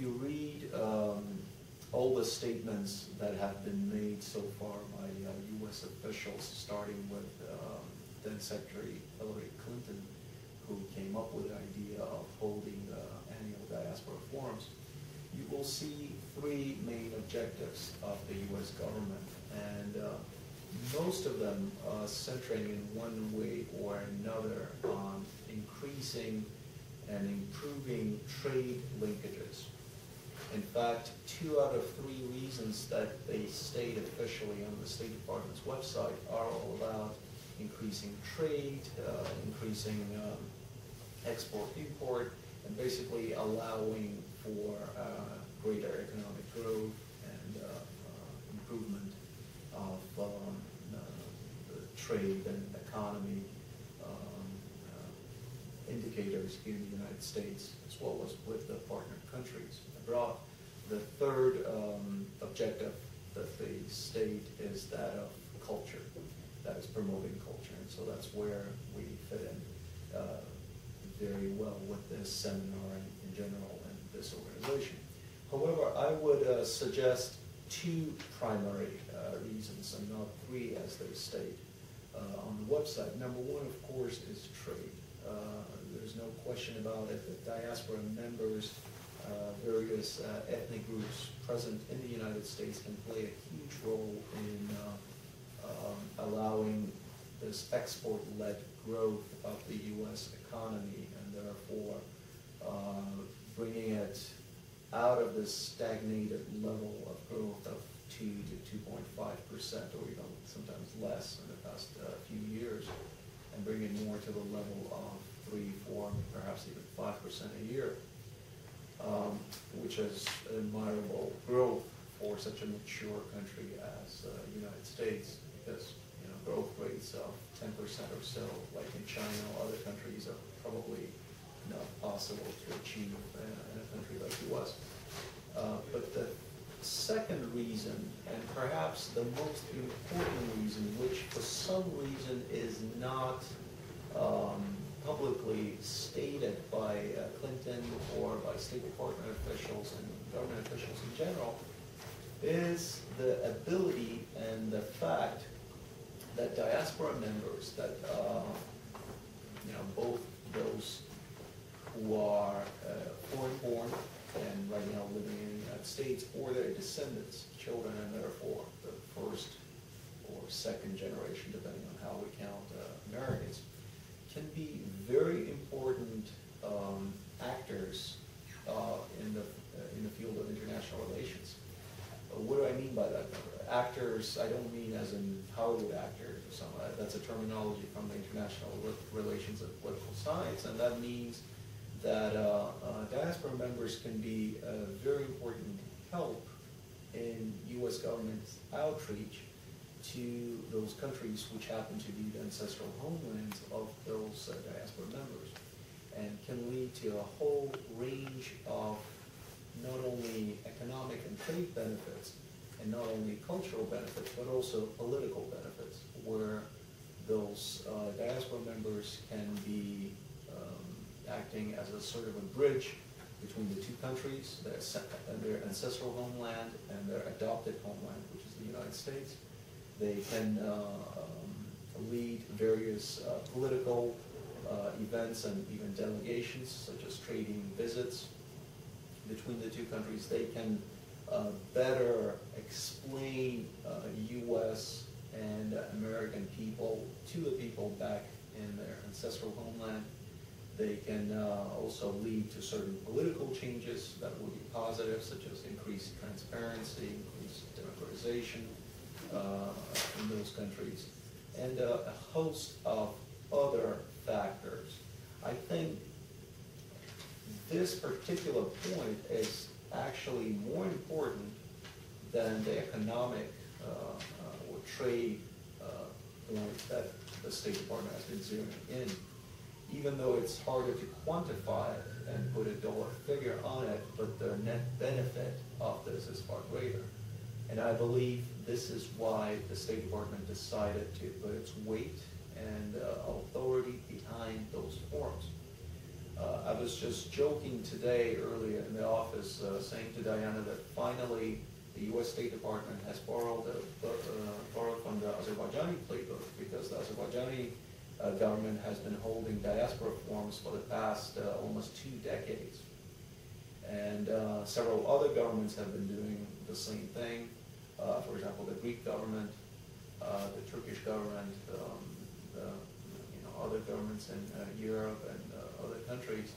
you read all the statements that have been made so far by U.S. officials, starting with then Secretary Hillary Clinton, who came up with the idea of holding annual diaspora forums, you will see three main objectives of the U.S. government, and most of them centering in one way or another on increasing and improving trade linkages. In fact, 2 out of 3 reasons that they state officially on the State Department's website are all about increasing trade, increasing export-import, and basically allowing for greater economic growth and improvement of the trade and economy indicators here in the United States, as well as with the partner countries abroad. The third objective that they state is that of culture, that is promoting culture, and so that's where we fit in very well with this seminar in general and this organization. However, I would suggest 2 primary reasons, and not 3 as they state on the website. Number 1, of course, is trade. There's no question about it that diaspora members, various ethnic groups present in the United States can play a huge role in allowing this export-led growth of the U.S. economy, and therefore bringing it out of this stagnated level of growth of 2 to 2.5%, or even sometimes less in the past few years, and bring it more to the level of 3, 4, perhaps even 5% a year, which is an admirable growth for such a mature country as the United States, because growth rates of 10% or so, like in China or other countries, are probably not possible to achieve in a country like the U.S. But the second reason, and perhaps the most important reason, which for some reason is not publicly stated by Clinton or by State Department officials and government officials in general, is the ability and the fact that diaspora members, that both those who are foreign-born and right now living in the United States, or their descendants, children, and therefore the first or second generation, depending on how we count Americans, can be very important actors in the field of international relations. What do I mean by that? Actors, I don't mean as in Hollywood actors or something. That's a terminology from the international relations and political science, and that means that diaspora members can be a very important help in U.S. government outreach to those countries which happen to be the ancestral homelands of those diaspora members, and can lead to a whole range of not only economic and trade benefits, and not only cultural benefits, but also political benefits, where those diaspora members can be acting as a sort of a bridge between the two countries, their ancestral homeland and their adopted homeland, which is the United States. They can lead various political events and even delegations, such as trading visits between the two countries. They can better explain U.S. and American people to the people back in their ancestral homeland. They can also lead to certain political changes that would be positive, such as increased transparency, increased democratization in those countries, and a host of other factors. I think this particular point is actually more important than the economic or trade point that the State Department has been zeroing in, even though it's harder to quantify it and put a dollar figure on it, but the net benefit of this is far greater. And I believe this is why the State Department decided to put its weight and authority behind those forums. I was just joking today earlier in the office, saying to Diana that finally the U.S. State Department has borrowed from the Azerbaijani playbook, because the Azerbaijani government has been holding diaspora forums for the past almost 2 decades. And several other governments have been doing the same thing. For example, the Greek government, the Turkish government, other governments in Europe and other countries.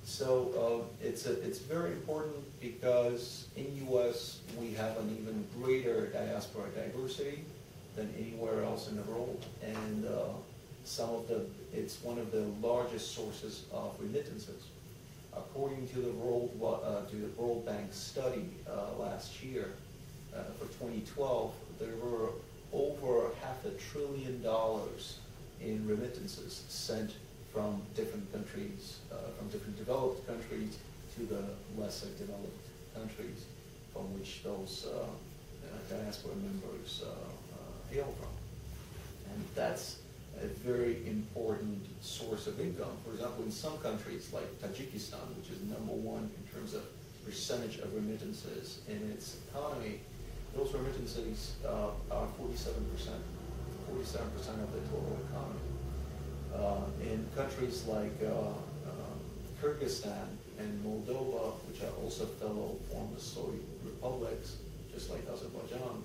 So it's very important, because in U.S. we have an even greater diaspora diversity than anywhere else in the world, and it's one of the largest sources of remittances. According to the World Bank study last year for 2012, there were over $500 billion in remittances sent from different countries, from different developed countries to the lesser developed countries from which those diaspora members hail from. And that's a very important source of income. For example, in some countries like Tajikistan, which is #1 in terms of percentage of remittances in its economy, those remittances are 47% of the total economy. In countries like Kyrgyzstan and Moldova, which are also fellow former Soviet republics, just like Azerbaijan,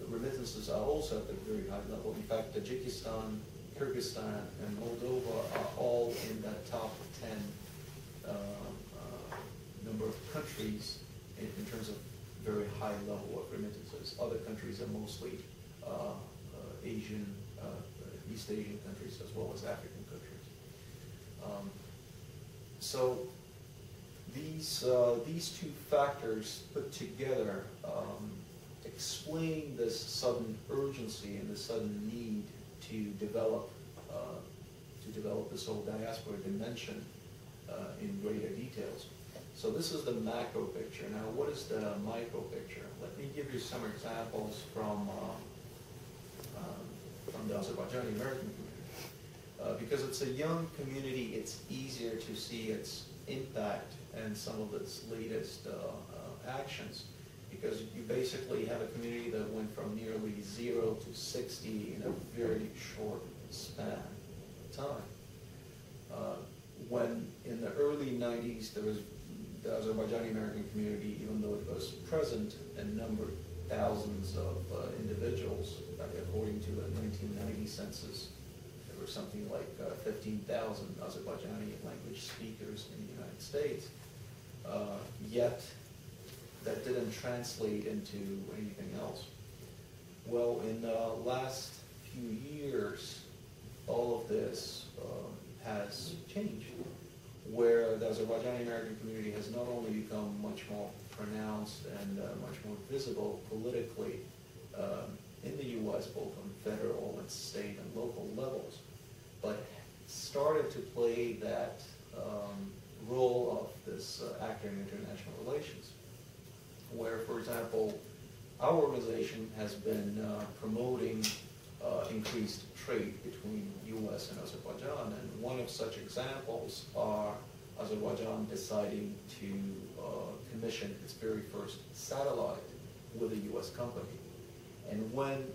remittances are also at a very high level. In fact, Tajikistan, Kyrgyzstan, and Moldova are all in that top 10 number of countries in terms of very high level of remittances. Other countries are mostly East Asian countries as well as African countries. So these two factors put together explain this sudden urgency and the sudden need to develop this whole diaspora dimension in greater details. So this is the macro picture. Now, what is the micro picture? Let me give you some examples from the Azerbaijani American community. Because it's a young community, it's easier to see its impact and some of its latest actions. Because you basically have a community that went from nearly 0 to 60 in a very short span of time. When in the early 90s, there was the Azerbaijani American community, even though it was present and numbered thousands of individuals, according to the 1990 census, there were something like 15,000 Azerbaijani language speakers in the United States. Yet, that didn't translate into anything else. Well, in the last few years, all of this has changed, where the Azerbaijani American community has not only become much more pronounced and much more visible politically in the U.S., both on federal and state and local levels, but started to play that role of this actor in international relations, where, for example, our organization has been promoting increased trade between U.S. and Azerbaijan, and one of such examples are Azerbaijan deciding to commission its very first satellite with a U.S. company. And when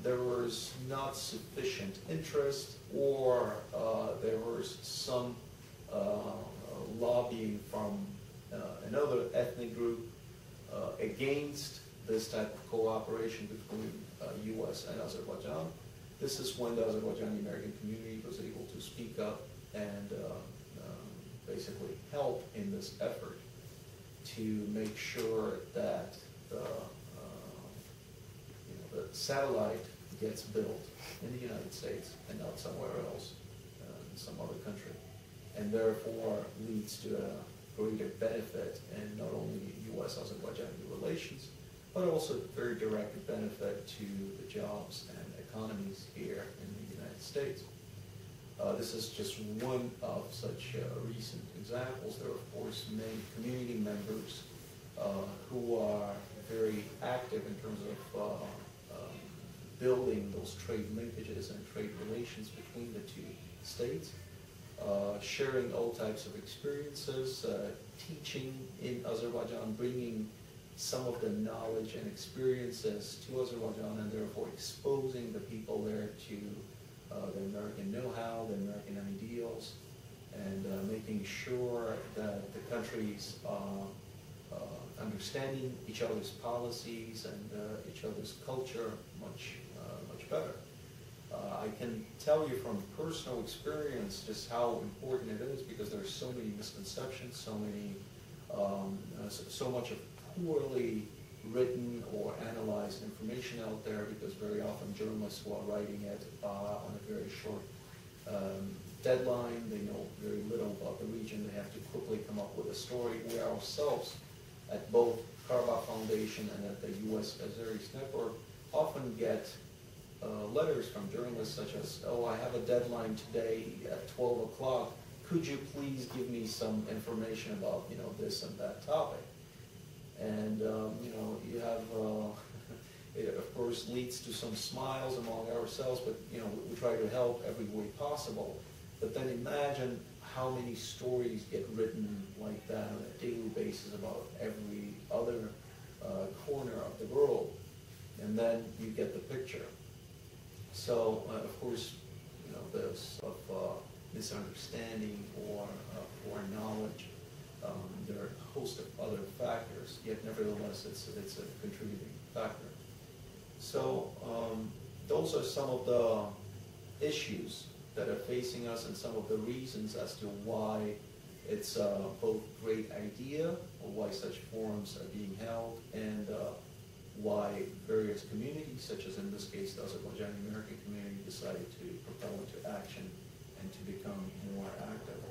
there was not sufficient interest, or there was some lobbying from another ethnic group against this type of cooperation between U.S. and Azerbaijan, this is when the Azerbaijani American community was able to speak up and basically help in this effort to make sure that the satellite gets built in the United States and not somewhere else, in some other country, and therefore leads to a greater benefit in not only U.S.-Azerbaijani relations, but also very direct benefit to the jobs and economies here in the United States. This is just one of such recent examples. There are, of course, many community members who are very active in terms of building those trade linkages and trade relations between the two states. sharing all types of experiences, teaching in Azerbaijan, bringing some of the knowledge and experiences to Azerbaijan, and therefore exposing the people there to the American know-how, the American ideals, and making sure that the countries are understanding each other's policies and each other's culture much better. I can tell you from personal experience just how important it is, because there are so many misconceptions, so much of poorly written or analyzed information out there, because very often journalists who are writing it on a very short deadline, they know very little about the region, they have to quickly come up with a story. We ourselves at both Karabakh Foundation and at the U.S. Azeris Network often get letters from journalists such as, oh, I have a deadline today at 12 o'clock, could you please give me some information about, this and that topic? And, you have, it of course leads to some smiles among ourselves, but, we try to help every way possible. But then imagine how many stories get written like that on a daily basis about every other corner of the world. And then you get the picture. So, of course, there's misunderstanding or poor knowledge. There are a host of other factors, yet nevertheless it's a contributing factor. So those are some of the issues that are facing us and some of the reasons as to why it's both a great idea, or why such forums are being held, and why various communities, such as in this case the Azerbaijani American community, decided to propel into action and to become more active.